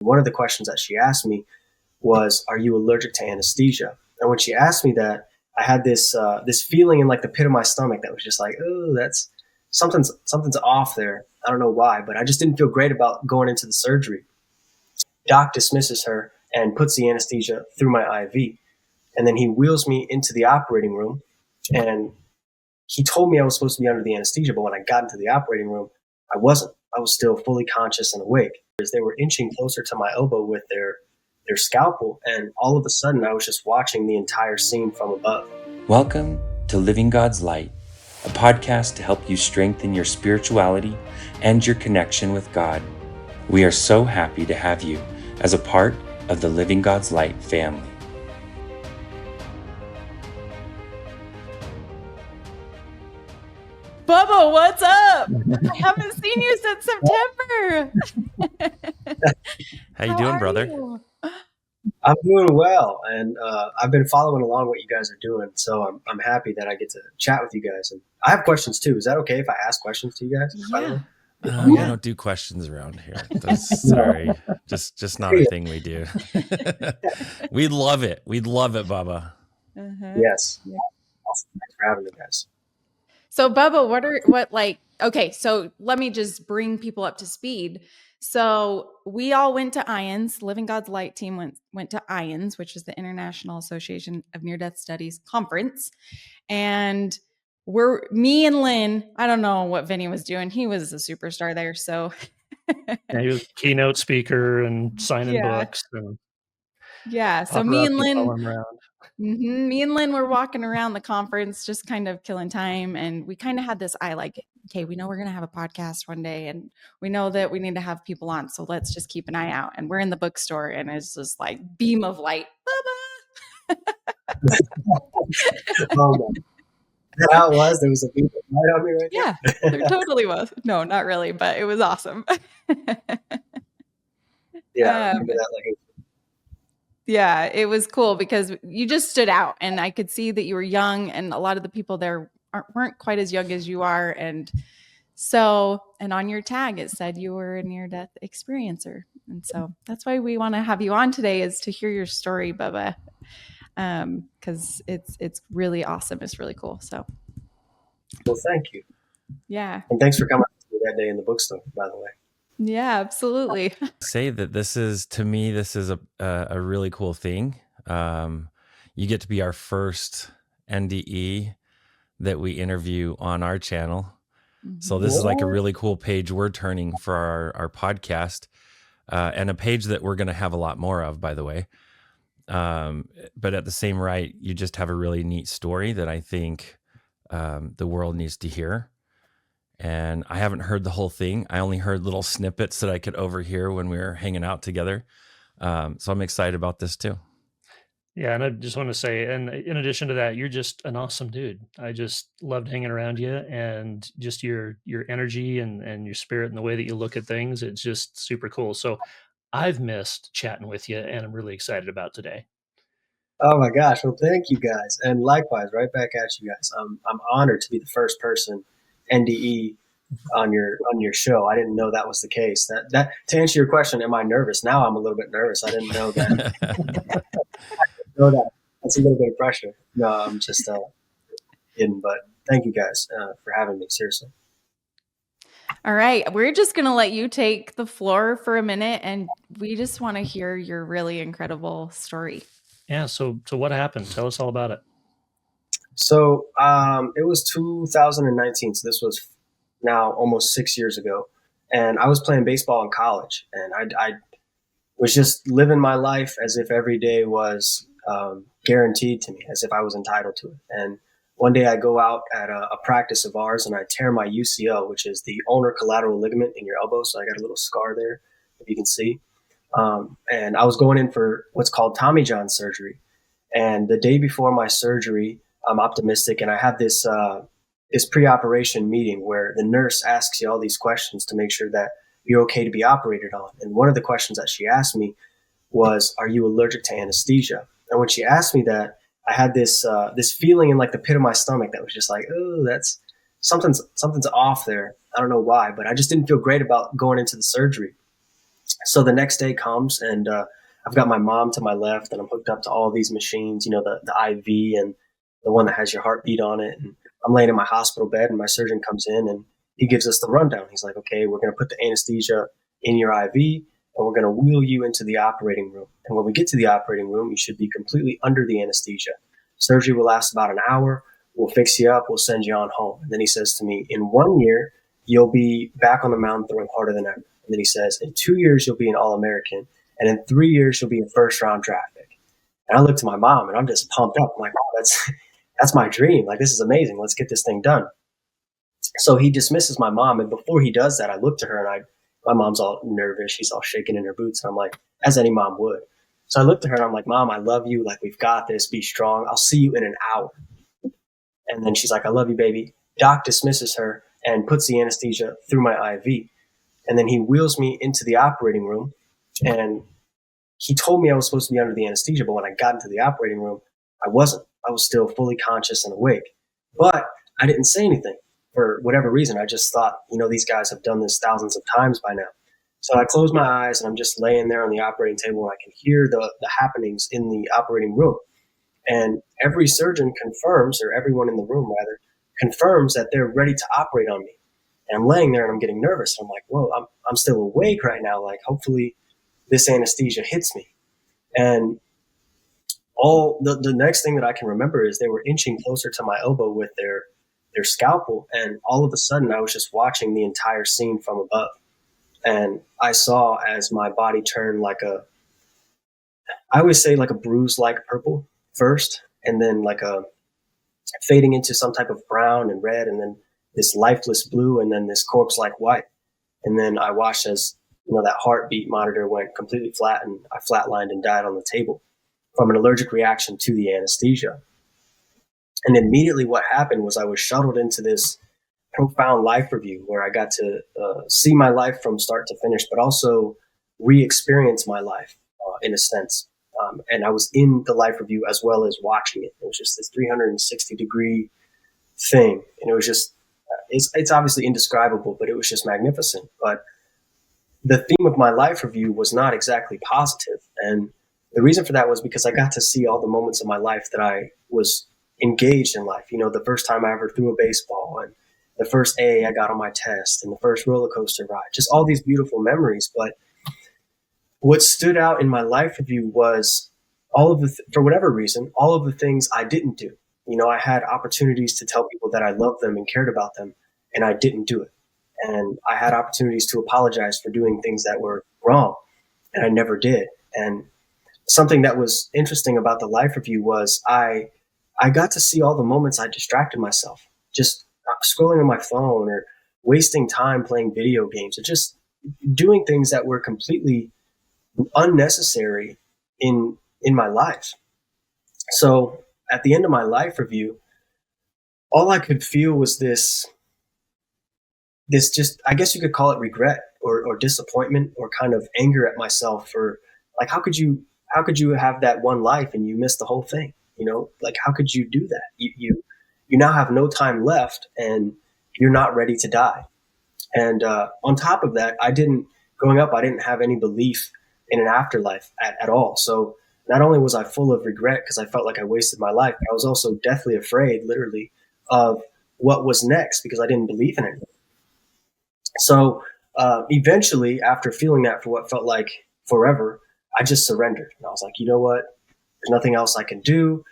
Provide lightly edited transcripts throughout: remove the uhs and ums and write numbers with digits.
One of the questions that she asked me was, "Are you allergic to anesthesia?" And when she asked me that, I had this feeling in like the pit of my stomach that was just like, "Oh, that's something's off there." I don't know why, but I just didn't feel great about going into the surgery. Doc dismisses her and puts the anesthesia through my IV, and then he wheels me into the operating room. And he told me I was supposed to be under the anesthesia, but when I got into the operating room, I wasn't. I was still fully conscious and awake. As they were inching closer to my elbow with their scalpel, and all of a sudden I was just watching the entire scene from above. Welcome to Living God's Light, a podcast to help you strengthen your spirituality and your connection with God. We are so happy to have you as a part of the Living God's Light family. Bubba, what's up? I haven't seen you since September. How you doing, brother? You? I'm doing well, and I've been following along what you guys are doing, so I'm happy that I get to chat with you guys. And I have questions too. Is that okay if I ask questions to you guys? Yeah. We don't do questions around here. Sorry, just not a thing we do. We love it. We'd love it, Bubba. Yes. Yeah. Awesome. Thanks for having me, guys. So, Bubba, okay, so let me just bring people up to speed. So we all went to IANS. Living God's Light team went to IANS, which is the International Association of Near-Death Studies conference. And me and Lynn, I don't know what Vinney was doing. He was a superstar there. So yeah, he was a keynote speaker and signing books. And so me and Lynn were walking around the conference, just kind of killing time. And we kind of had this okay, we know we're going to have a podcast one day, and we know that we need to have people on. So let's just keep an eye out. And we're in the bookstore, and it's just like beam of light. Bubba! That's how it was. There was a beam of light on me right there. Yeah, there totally was. No, not really, but it was awesome. Yeah, I remember that. Yeah, it was cool because you just stood out, and I could see that you were young, and a lot of the people there weren't quite as young as you are. And on your tag, it said you were a near-death experiencer. And so that's why we want to have you on today, is to hear your story, Bubba, because it's really awesome. It's really cool. So, well, thank you. Yeah. And thanks for coming that day in the bookstore, by the way. Yeah, absolutely. Say that this is a really cool thing. You get to be our first NDE that we interview on our channel. Mm-hmm. So this is like a really cool page we're turning for our podcast, and a page that we're going to have a lot more of, by the way. But at the same right, you just have a really neat story that I think the world needs to hear. And I haven't heard the whole thing. I only heard little snippets that I could overhear when we were hanging out together. So I'm excited about this too. Yeah, and I just want to say, and in addition to that, you're just an awesome dude. I just loved hanging around you, and just your energy and your spirit and the way that you look at things. It's just super cool. So I've missed chatting with you, and I'm really excited about today. Oh my gosh. Well, thank you guys. And likewise, right back at you guys. I'm honored to be the first person NDE on your show. I didn't know that was the case. That to answer your question, am I nervous? Now I'm a little bit nervous. I didn't know that. That's a little bit of pressure. No, I'm just kidding. But thank you guys for having me. Seriously. All right, we're just gonna let you take the floor for a minute, and we just want to hear your really incredible story. Yeah. So what happened? Tell us all about it. So it was 2019. So this was now almost 6 years ago. And I was playing baseball in college. And I was just living my life as if every day was guaranteed to me, as if I was entitled to it. And one day I go out at a practice of ours, and I tear my UCL, which is the ulnar collateral ligament in your elbow. So I got a little scar there, if you can see. And I was going in for what's called Tommy John surgery. And the day before my surgery, I'm optimistic, and I have this pre-operation meeting where the nurse asks you all these questions to make sure that you're okay to be operated on. And one of the questions that she asked me was, "Are you allergic to anesthesia?" And when she asked me that, I had this feeling in like the pit of my stomach that was just like, "Oh, that's something's off there." I don't know why, but I just didn't feel great about going into the surgery. So the next day comes, and I've got my mom to my left, and I'm hooked up to all these machines, the IV and the one that has your heartbeat on it. And I'm laying in my hospital bed, and my surgeon comes in, and he gives us the rundown. He's like, okay, we're going to put the anesthesia in your IV, and we're going to wheel you into the operating room. And when we get to the operating room, you should be completely under the anesthesia. Surgery will last about an hour. We'll fix you up. We'll send you on home. And then he says to me, in 1 year, you'll be back on the mound throwing harder than ever. And then he says, in 2 years, you'll be an All-American. And in 3 years, you'll be a first-round draft pick. And I look to my mom, and I'm just pumped up. I'm like, wow, that's my dream. Like, this is amazing. Let's get this thing done. So he dismisses my mom. And before he does that, I look to her, and my mom's all nervous. She's all shaking in her boots. And I'm like, as any mom would. So I look to her, and I'm like, Mom, I love you. Like, we've got this. Be strong. I'll see you in an hour. And then she's like, I love you, baby. Doc dismisses her and puts the anesthesia through my IV. And then he wheels me into the operating room. And he told me I was supposed to be under the anesthesia, but when I got into the operating room, I wasn't. I was still fully conscious and awake. But I didn't say anything for whatever reason. I just thought, these guys have done this thousands of times by now. So I close my eyes, and I'm just laying there on the operating table, and I can hear the happenings in the operating room. And every surgeon confirms, or everyone in the room rather, confirms that they're ready to operate on me. And I'm laying there, and I'm getting nervous. I'm like, whoa, I'm still awake right now. Like, hopefully this anesthesia hits me. And all the next thing that I can remember is they were inching closer to my elbow with their scalpel. And all of a sudden, I was just watching the entire scene from above. And I saw as my body turned I always say like a bruise-like purple first, and then like a fading into some type of brown and red, and then this lifeless blue, and then this corpse-like white. And then I watched as, that heartbeat monitor went completely flat, and I flatlined and died on the table from an allergic reaction to the anesthesia. And immediately what happened was I was shuttled into this profound life review where I got to see my life from start to finish, but also re-experience my life in a sense. And I was in the life review as well as watching it. It was just this 360-degree thing. And it was just, it's obviously indescribable, but it was just magnificent. But the theme of my life review was not exactly positive. And the reason for that was because I got to see all the moments of my life that I was engaged in life. The first time I ever threw a baseball, and the first A I got on my test, and the first roller coaster ride, just all these beautiful memories. But what stood out in my life review was for whatever reason, all of the things I didn't do. I had opportunities to tell people that I loved them and cared about them, and I didn't do it. And I had opportunities to apologize for doing things that were wrong, and I never did. And something that was interesting about the life review was I got to see all the moments I distracted myself, just scrolling on my phone or wasting time playing video games or just doing things that were completely unnecessary in my life. So at the end of my life review, all I could feel was this just, I guess you could call it regret or disappointment or kind of anger at myself for, like, how could you have that one life and you miss the whole thing? Like, how could you do that? You now have no time left and you're not ready to die. And on top of that, growing up, I didn't have any belief in an afterlife at all. So not only was I full of regret because I felt like I wasted my life, but I was also deathly afraid, literally, of what was next because I didn't believe in it. So eventually, after feeling that for what felt like forever, I just surrendered. And I was like, you know what? There's nothing else I can do.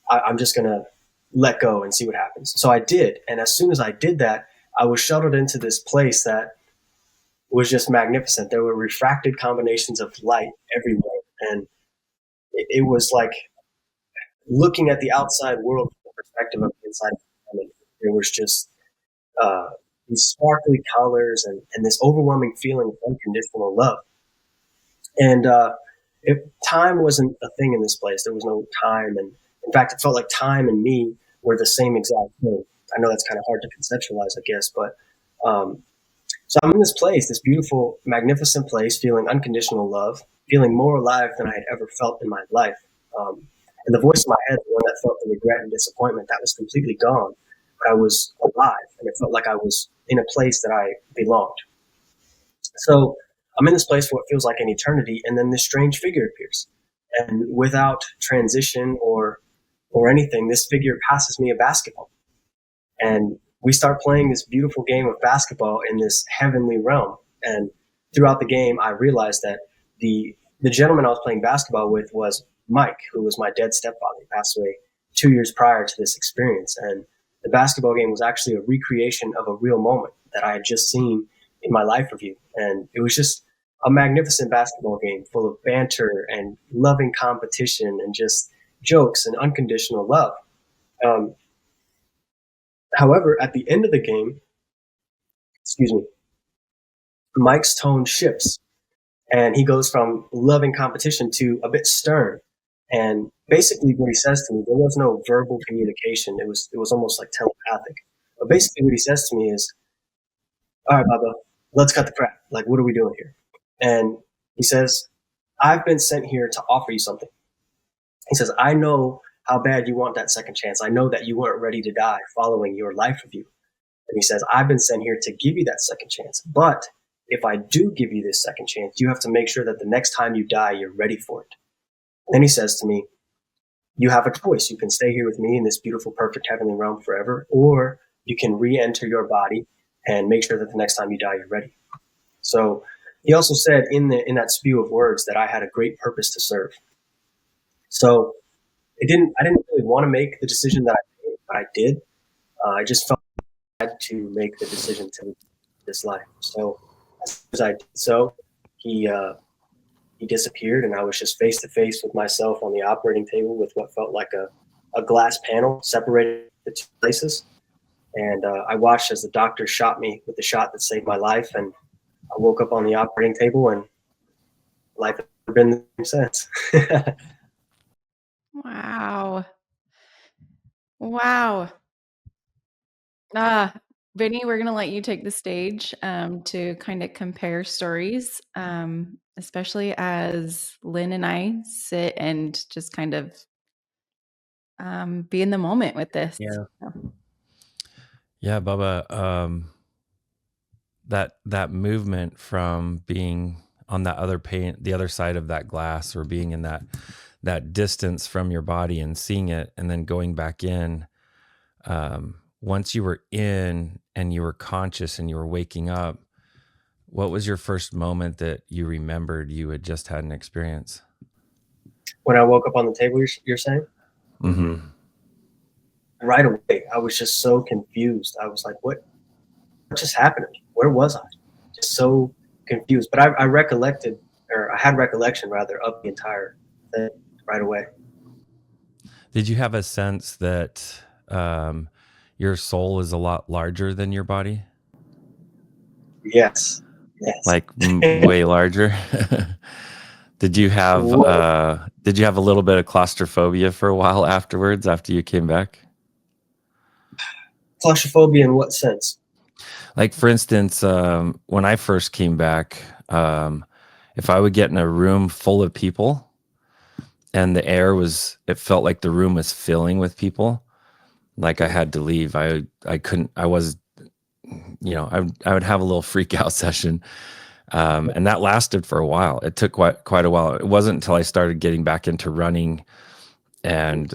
I'm just going to let go and see what happens. So I did. And as soon as I did that, I was shuttled into this place that was just magnificent. There were refracted combinations of light everywhere. And it was like looking at the outside world from the perspective of the inside. There was just these sparkly colors and this overwhelming feeling of unconditional love. And time wasn't a thing in this place. There was no time. And in fact, it felt like time and me were the same exact thing. I know that's kind of hard to conceptualize, I guess. But so I'm in this place, this beautiful, magnificent place, feeling unconditional love, feeling more alive than I had ever felt in my life. And the voice in my head, the one that felt the regret and disappointment, that was completely gone. But I was alive, and it felt like I was in a place that I belonged. So I'm in this place for what feels like an eternity, and then this strange figure appears. And without transition or anything, this figure passes me a basketball. And we start playing this beautiful game of basketball in this heavenly realm. And throughout the game, I realized that the gentleman I was playing basketball with was Mike, who was my dead stepfather. He passed away 2 years prior to this experience. And the basketball game was actually a recreation of a real moment that I had just seen in my life review. And it was just a magnificent basketball game full of banter and loving competition and just jokes and unconditional love. However, at the end of the game, Mike's tone shifts and he goes from loving competition to a bit stern. And basically what he says to me, there was no verbal communication. It was almost like telepathic. But basically what he says to me is, all right, Bubba, let's cut the crap. Like, what are we doing here? And he says, I've been sent here to offer you something. He says, I know how bad you want that second chance. I know that you weren't ready to die following your life review. And he says, I've been sent here to give you that second chance. But if I do give you this second chance, you have to make sure that the next time you die, you're ready for it. Then he says to me, you have a choice. You can stay here with me in this beautiful, perfect heavenly realm forever, or you can re-enter your body and make sure that the next time you die, you're ready. So he also said in that spew of words that I had a great purpose to serve. So I didn't really want to make the decision that I made, but I did. I just felt I had to make the decision to live this life. So as I did so, he disappeared, and I was just face to face with myself on the operating table with what felt like a glass panel separated the two places. And I watched as the doctor shot me with the shot that saved my life, and I woke up on the operating table, and life has never been the same since. Wow. Wow. Vinney, we're going to let you take the stage to kind of compare stories, especially as Lynn and I sit and just kind of be in the moment with this. Yeah, Bubba, that movement from being on that the other side of that glass, or being in that distance from your body and seeing it, and then going back in. Once you were in and you were conscious and you were waking up, what was your first moment that you remembered you had just had an experience? When I woke up on the table, you're saying? Mm-hmm. Right away, I was just so confused. I was like, what just happened to me? Where was I? Just so confused. But I had recollection rather of the entire thing right away. Did you have a sense that your soul is a lot larger than your body? Yes. Like way larger? Did you have a little bit of claustrophobia for a while afterwards, after you came back? Claustrophobia in what sense? Like, for instance, when I first came back, if I would get in a room full of people and it felt like the room was filling with people, like I had to leave. I would have a little freak out session. And that lasted for a while. It took quite a while. It wasn't until I started getting back into running and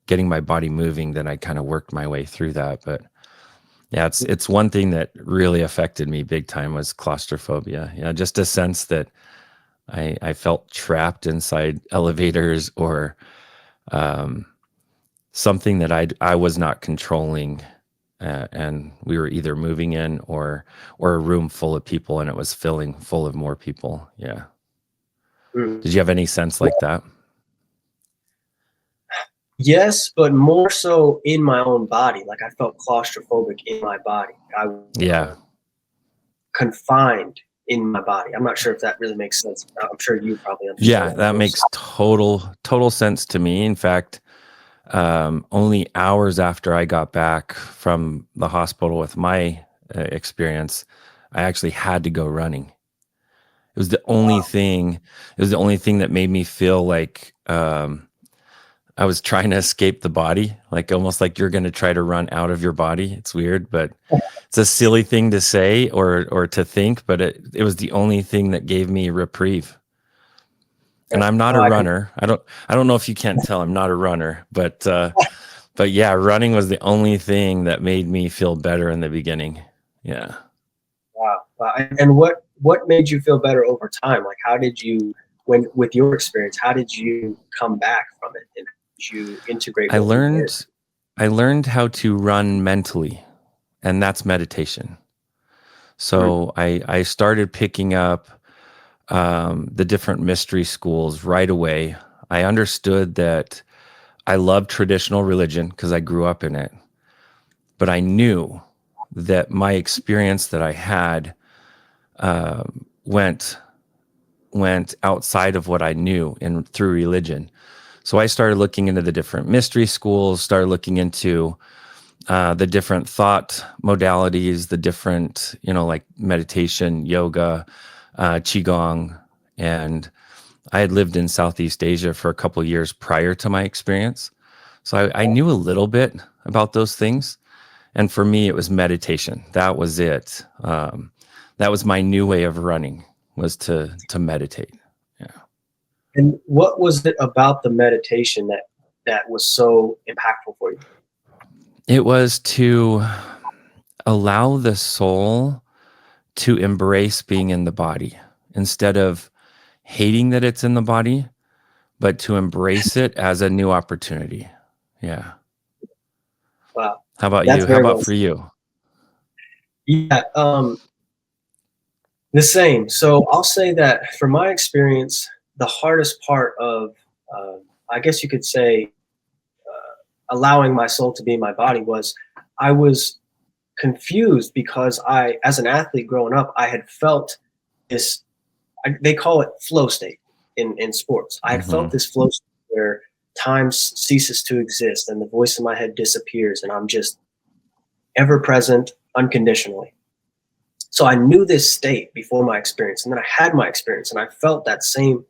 getting my body moving that I kind of worked my way through that. But yeah, it's one thing that really affected me big time was claustrophobia. You know, just a sense that I felt trapped inside elevators, or something that I was not controlling. And we were either moving in or a room full of people, and it was filling full of more people. Yeah. Did you have any sense like that? Yes, but more so in my own body. Like, I felt claustrophobic in my body. I was confined in my body. I'm not sure if that really makes sense. I'm sure you probably understand. Yeah, that makes total sense to me. In fact, only hours after I got back from the hospital with my experience, I actually had to go running. It was the only thing. It was the only thing that made me feel like I was trying to escape the body, like almost like you're going to try to run out of your body. It's weird, but it's a silly thing to say or to think, but it was the only thing that gave me reprieve. And I'm not a runner. I don't know if you can't tell I'm not a runner, but yeah, running was the only thing that made me feel better in the beginning. Yeah. Wow. And what made you feel better over time? Like, how did you, with your experience, how did you come back from it? And did you integrate? I learned how to run mentally, and that's meditation. So I started picking up the different mystery schools right away. I understood that I loved traditional religion because I grew up in it, but I knew that my experience that I had went outside of what I knew through religion. So I started looking into the different mystery schools, started looking into the different thought modalities, the different, like meditation, yoga, qigong, and I had lived in Southeast Asia for a couple of years prior to my experience. So I knew a little bit about those things. And for me, it was meditation. That was it. That was my new way of running, was to meditate. Yeah. And what was it about the meditation that was so impactful for you? It was to allow the soul to embrace being in the body instead of hating that it's in the body, but to embrace it as a new opportunity. Yeah. Wow. How about you? How about for you? Yeah. The same. So I'll say that from my experience, the hardest part of, I guess you could say, allowing my soul to be in my body was I was confused because as an athlete growing up, I had felt this, they call it flow state in sports. I had felt this flow state where time ceases to exist and the voice in my head disappears and I'm just ever present unconditionally. So I knew this state before my experience, and then I had my experience and I felt that same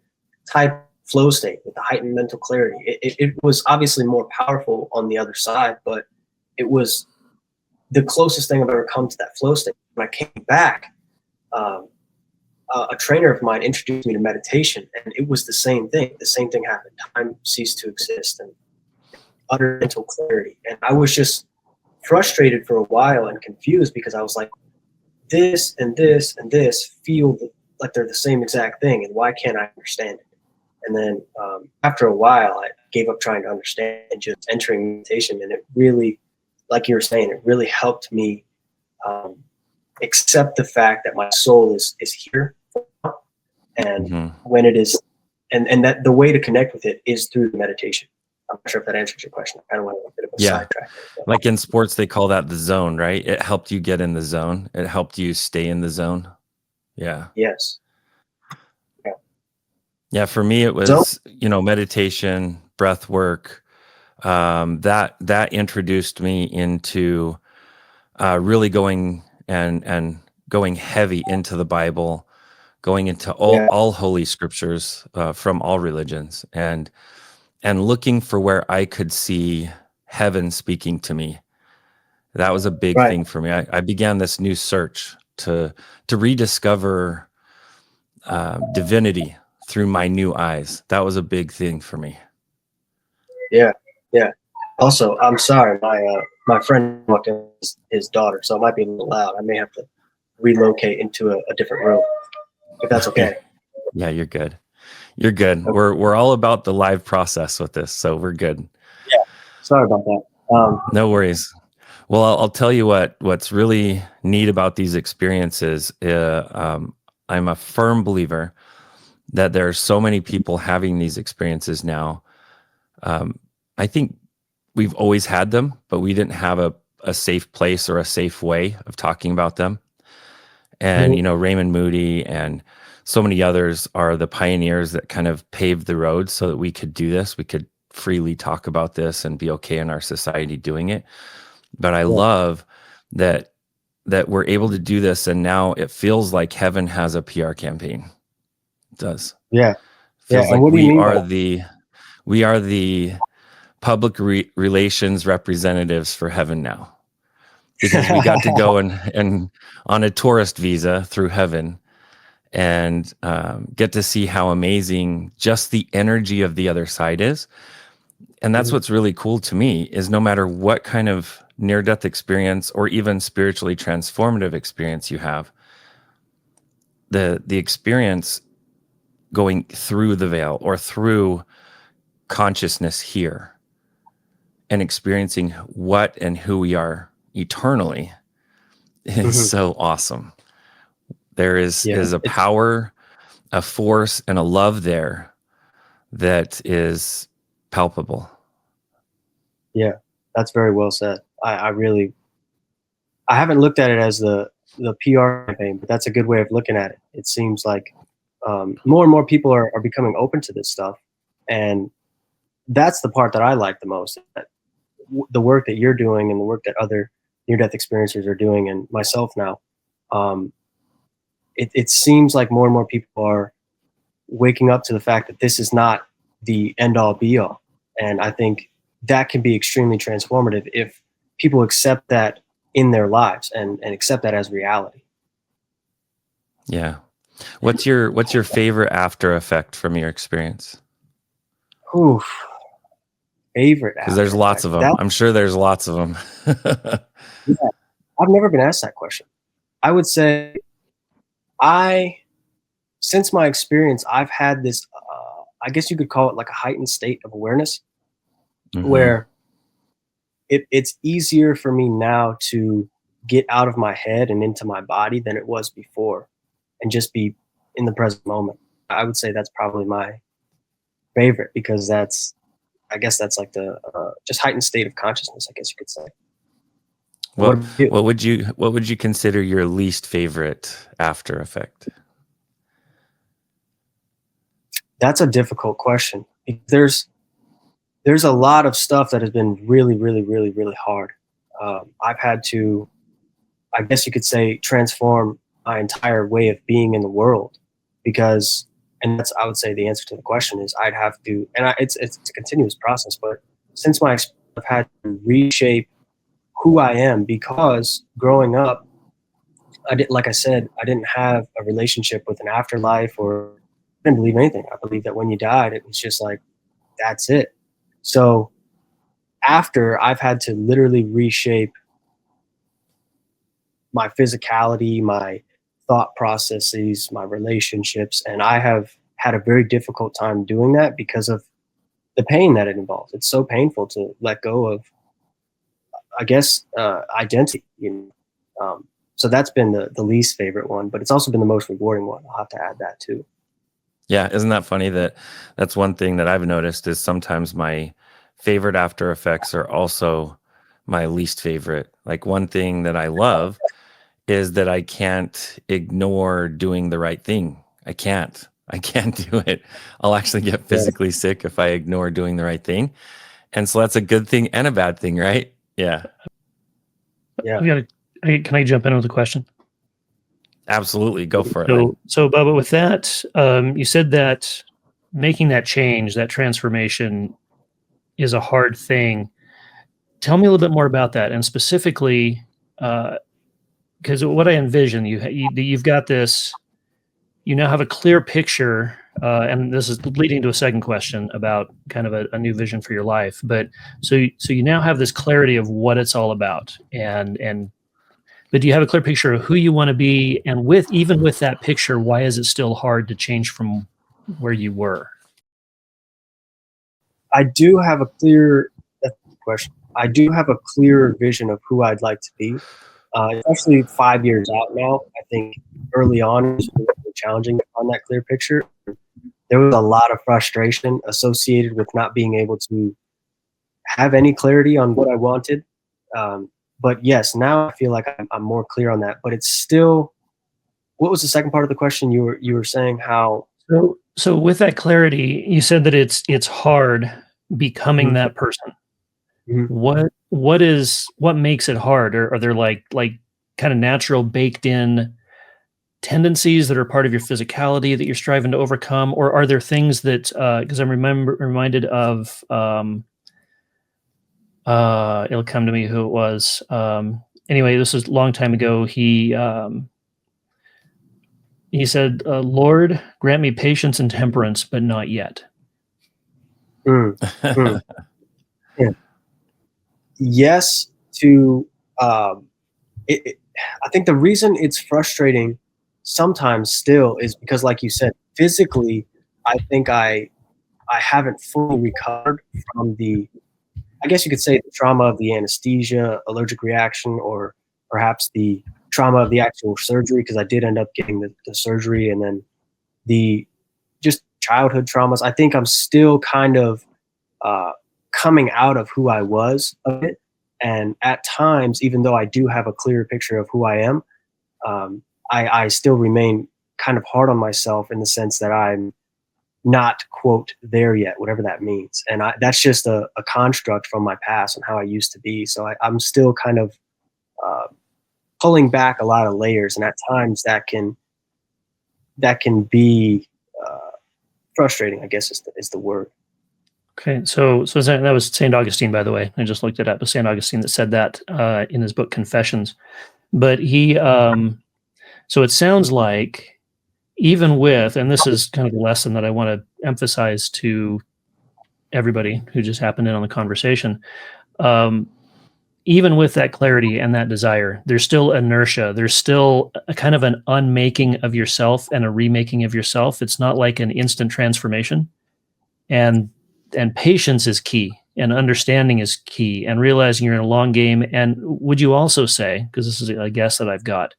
type of flow state with the heightened mental clarity. It was obviously more powerful on the other side, but it was the closest thing I've ever come to that flow state. When I came back, a trainer of mine introduced me to meditation, and it was the same thing. The same thing happened. Time ceased to exist and utter mental clarity. And I was just frustrated for a while and confused because I was like, this and this and this feel like they're the same exact thing, and why can't I understand it? And then after a while, I gave up trying to understand and just entering meditation, and it really, like you were saying, it really helped me accept the fact that my soul is here, and when it is, and that the way to connect with it is through the meditation. I'm not sure if that answers your question. I kind of went a bit of a sidetrack. Like in sports, they call that the zone, right? It helped you get in the zone. It helped you stay in the zone. Yeah. Yes. Yeah. Yeah. For me, it was, meditation, breath work. That introduced me into really going and going heavy into the Bible, going into all holy scriptures from all religions, and looking for where I could see heaven speaking to me. That was a big thing for me. I began this new search to rediscover divinity through my new eyes. That was a big thing for me. Yeah. Yeah. Also, I'm sorry, my friend walked in his daughter, so it might be a little loud. I may have to relocate into a different room, if that's okay. Yeah, you're good. You're good. Okay. We're all about the live process with this, so we're good. Yeah. Sorry about that. No worries. Well, I'll tell you what's really neat about these experiences. I'm a firm believer that there are so many people having these experiences now. I think we've always had them, but we didn't have a safe place or a safe way of talking about them. And, Raymond Moody and so many others are the pioneers that kind of paved the road so that we could do this. We could freely talk about this and be okay in our society doing it. But I love that we're able to do this. And now it feels like heaven has a PR campaign. It does. Yeah. It feels like we are the public relations representatives for heaven now, because we got to go and on a tourist visa through heaven and get to see how amazing just the energy of the other side is. And that's what's really cool to me, is no matter what kind of near-death experience or even spiritually transformative experience you have, the experience going through the veil or through consciousness here and experiencing what and who we are eternally is so awesome. There is a power, a force, and a love there that is palpable. Yeah, that's very well said. I haven't looked at it as the PR campaign, but that's a good way of looking at it. It seems like more and more people are becoming open to this stuff. And that's the part that I like the most. That the work that you're doing and the work that other near-death experiencers are doing, and myself now, it seems like more and more people are waking up to the fact that this is not the end-all be-all. And I think that can be extremely transformative if people accept that in their lives and accept that as reality. Yeah. What's your favorite after effect from your experience? Oof. Favorite after Because there's lots of them. I'm sure there's lots of them. Yeah, I've never been asked that question. I would say since my experience, I've had this, I guess you could call it like a heightened state of awareness, where it's easier for me now to get out of my head and into my body than it was before, and just be in the present moment. I would say that's probably my favorite, because I guess that's like the just heightened state of consciousness, I guess you could say. What would you consider your least favorite after effect? That's a difficult question. There's a lot of stuff that has been really, really, really, really hard. I've had to, I guess you could say, transform my entire way of being in the world, because, and that's, I would say the answer to the question is I'd have to, and it's a continuous process, but since my experience, I've had to reshape who I am, because growing up, like I said, I didn't have a relationship with an afterlife, or I didn't believe anything. I believed that when you died, it was just like, that's it. So after, I've had to literally reshape my physicality, my thought processes, my relationships, and I have had a very difficult time doing that because of the pain that it involves. It's so painful to let go of, I guess, identity. So that's been the least favorite one, but it's also been the most rewarding one. I'll have to add that too. Yeah, isn't that funny that that's one thing that I've noticed is sometimes my favorite after effects are also my least favorite. Like, one thing that I love is that I can't ignore doing the right thing. I can't do it. I'll actually get physically sick if I ignore doing the right thing. And so that's a good thing and a bad thing, right? Yeah. Yeah. Can I jump in with a question? Absolutely. Go for it. So Bubba, with that, you said that making that change, that transformation, is a hard thing. Tell me a little bit more about that, and specifically, because what I envision, you've got this, you now have a clear picture, and this is leading to a second question about kind of a new vision for your life. But so you now have this clarity of what it's all about, but do you have a clear picture of who you want to be? And even with that picture, why is it still hard to change from where you were? I do have a clear question. I do have a clearer vision of who I'd like to be, especially 5 years out now. I think early on it was really challenging on that clear picture. There was a lot of frustration associated with not being able to have any clarity on what I wanted. But yes, now I feel like I'm more clear on that. But it's still, what was the second part of the question? You were saying how. So with that clarity, you said that it's hard becoming that person. What makes it hard? Or are there like kind of natural baked in tendencies that are part of your physicality that you're striving to overcome? Or are there things that, because I'm reminded of It'll come to me who it was. Anyway, this was a long time ago. He said, "Lord, grant me patience and temperance, but not yet." Mm, mm. Yeah. Yes to I think the reason it's frustrating sometimes still is because, like you said, physically, I think I haven't fully recovered from the, I guess you could say, the trauma of the anesthesia, allergic reaction, or perhaps the trauma of the actual surgery, because I did end up getting the surgery, and then the just childhood traumas. I think I'm still kind of uh, coming out of who I was a bit. And at times, even though I do have a clearer picture of who I am, I still remain kind of hard on myself in the sense that I'm not, quote, there yet, whatever that means. And that's just a construct from my past and how I used to be. So I'm still kind of uh, pulling back a lot of layers. And at times that can be frustrating, I guess is the word. Okay, so that was St. Augustine, by the way. I just looked it up. It was St. Augustine that said that in his book Confessions. But he, so it sounds like even with, and this is kind of the lesson that I want to emphasize to everybody who just happened in on the conversation. Even with that clarity and that desire, there's still inertia. There's still a kind of an unmaking of yourself and a remaking of yourself. It's not like an instant transformation. And patience is key, and understanding is key, and realizing you're in a long game. And would you also say, because this is a guess that I've got,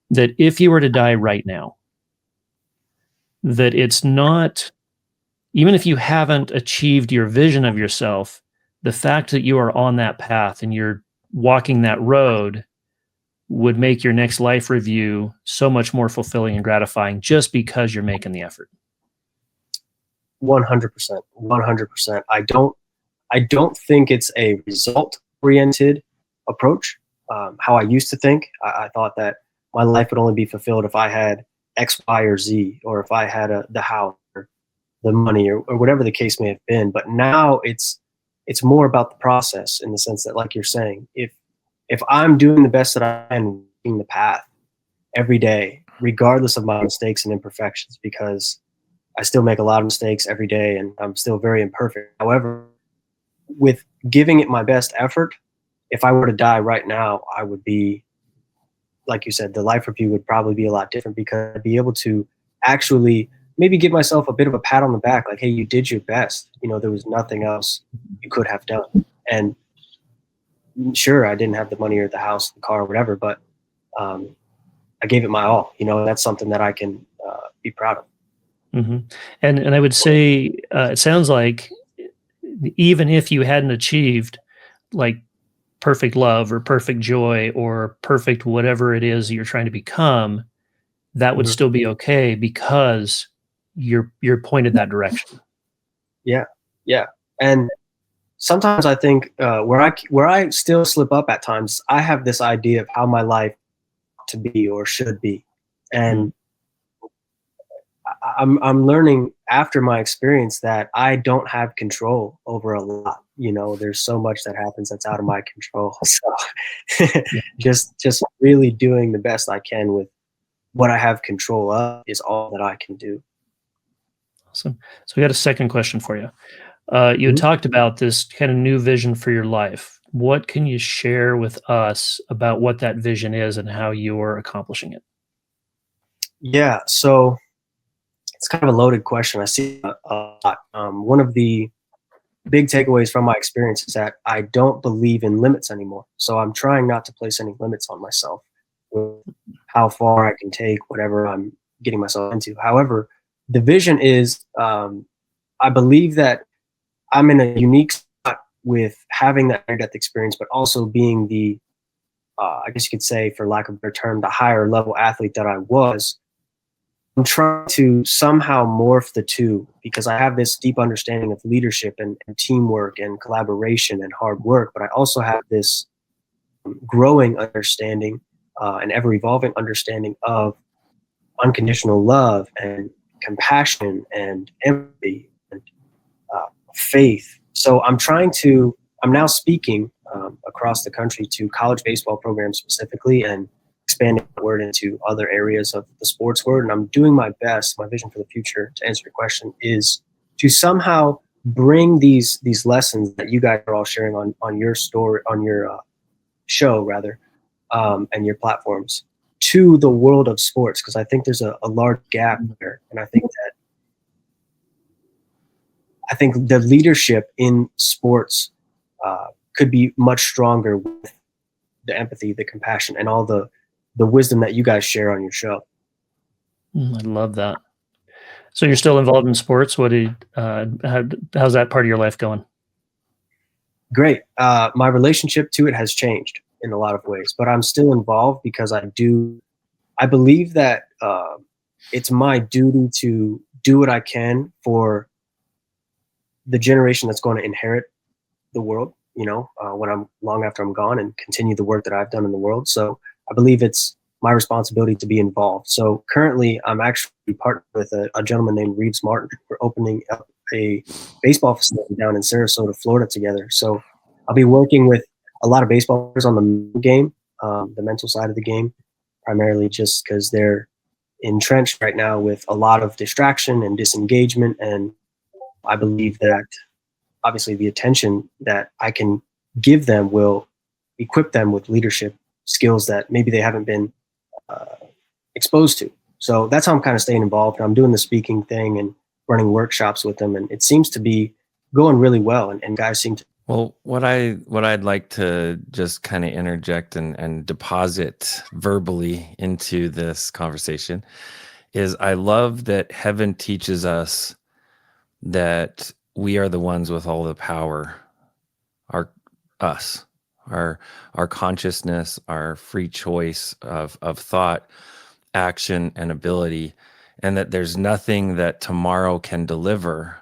that if you were to die right now, that it's not, even if you haven't achieved your vision of yourself, the fact that you are on that path and you're walking that road would make your next life review so much more fulfilling and gratifying just because you're making the effort. 100%. 100%. I don't think it's a result oriented approach. How I used to think, I thought that my life would only be fulfilled if I had X, Y, or Z, or if I had the house or the money or whatever the case may have been. But now it's more about the process, in the sense that, like you're saying, if I'm doing the best that I can in the path every day, regardless of my mistakes and imperfections, because I still make a lot of mistakes every day and I'm still very imperfect. However, with giving it my best effort, if I were to die right now, I would be, like you said, the life review would probably be a lot different, because I'd be able to actually maybe give myself a bit of a pat on the back, like, hey, you did your best. There was nothing else you could have done. And sure, I didn't have the money or the house, the car, or whatever, but I gave it my all. That's something that I can be proud of. Mm-hmm. And I would say it sounds like even if you hadn't achieved like perfect love or perfect joy or perfect whatever it is you're trying to become, that would still be okay because you're pointed that direction. Yeah. And sometimes I think where I still slip up at times, I have this idea of how my life ought to be or should be, and I'm learning after my experience that I don't have control over a lot. There's so much that happens that's out of my control. So just really doing the best I can with what I have control of is all that I can do. Awesome. So we got a second question for you. You talked about this kind of new vision for your life. What can you share with us about what that vision is and how you're accomplishing it? Yeah, so it's kind of a loaded question. I see a lot. One of the big takeaways from my experience is that I don't believe in limits anymore. So I'm trying not to place any limits on myself with how far I can take whatever I'm getting myself into. However, the vision is, I believe that I'm in a unique spot with having that near-death experience, but also being the, I guess you could say, for lack of a better term, the higher level athlete that I was. I'm trying to somehow morph the two, because I have this deep understanding of leadership and teamwork and collaboration and hard work, but I also have this growing understanding and ever evolving understanding of unconditional love and compassion and empathy and faith. So I'm trying to I'm now speaking across the country to college baseball programs specifically, and expanding the word into other areas of the sports world. And I'm doing my best. My vision for the future, to answer your question, is to somehow bring these lessons that you guys are all sharing on your story, on your show rather, and your platforms, to the world of sports, because I think there's a large gap there. And I think the leadership in sports could be much stronger with the empathy, the compassion, and all the wisdom that you guys share on your show. I love that. So you're still involved in sports. What how's that part of your life going? Great. My relationship to it has changed in a lot of ways, but I'm still involved because I believe that it's my duty to do what I can for the generation that's going to inherit the world, when I'm long after I'm gone, and continue the work that I've done in the world. So I believe it's my responsibility to be involved. So currently I'm actually partnered with a gentleman named Reeves Martin. We're opening up a baseball facility down in Sarasota, Florida together. So I'll be working with a lot of baseball players on the game, the mental side of the game, primarily just because they're entrenched right now with a lot of distraction and disengagement. And I believe that obviously the attention that I can give them will equip them with leadership skills that maybe they haven't been exposed to. So that's how I'm kind of staying involved. I'm doing the speaking thing and running workshops with them, and it seems to be going really well. And guys seem to. Well, what I'd like to just kind of interject and deposit verbally into this conversation is, I love that heaven teaches us that we are the ones with all the power, our consciousness, our free choice of thought, action, and ability, and that there's nothing that tomorrow can deliver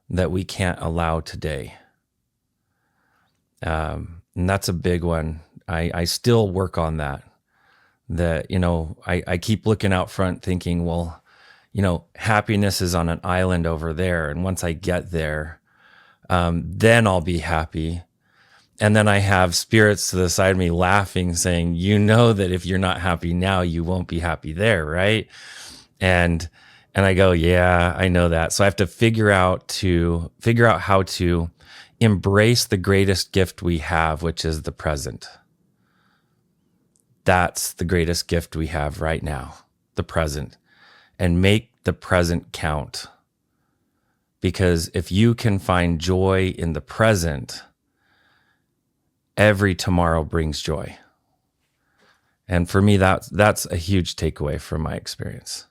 that we can't allow today. And that's a big one. I still work on that. I keep looking out front thinking, well, happiness is on an island over there. And once I get there, then I'll be happy. And then I have spirits to the side of me laughing, saying, that if you're not happy now, you won't be happy there, right? And I go, yeah, I know that. So I have to figure out how to embrace the greatest gift we have, which is the present. That's the greatest gift we have right now, the present, and make the present count. Because if you can find joy in the present, every tomorrow brings joy. And for me, that's a huge takeaway from my experience,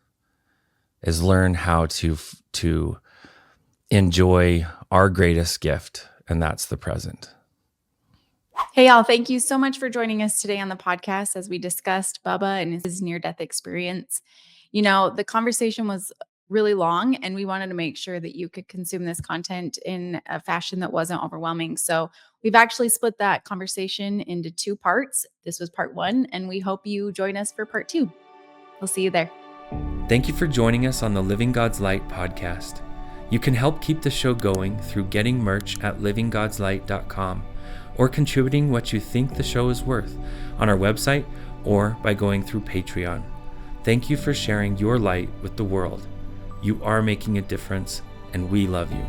is learn how to enjoy our greatest gift, and that's the present. Hey, y'all, thank you so much for joining us today on the podcast as we discussed Bubba and his near-death experience. The conversation was really long, and we wanted to make sure that you could consume this content in a fashion that wasn't overwhelming. So we've actually split that conversation into 2 parts. This was part 1, and we hope you join us for part 2. We'll see you there. Thank you for joining us on the Living God's Light podcast. You can help keep the show going through getting merch at livinggodslight.com, or contributing what you think the show is worth on our website, or by going through Patreon. Thank you for sharing your light with the world. You are making a difference, and we love you.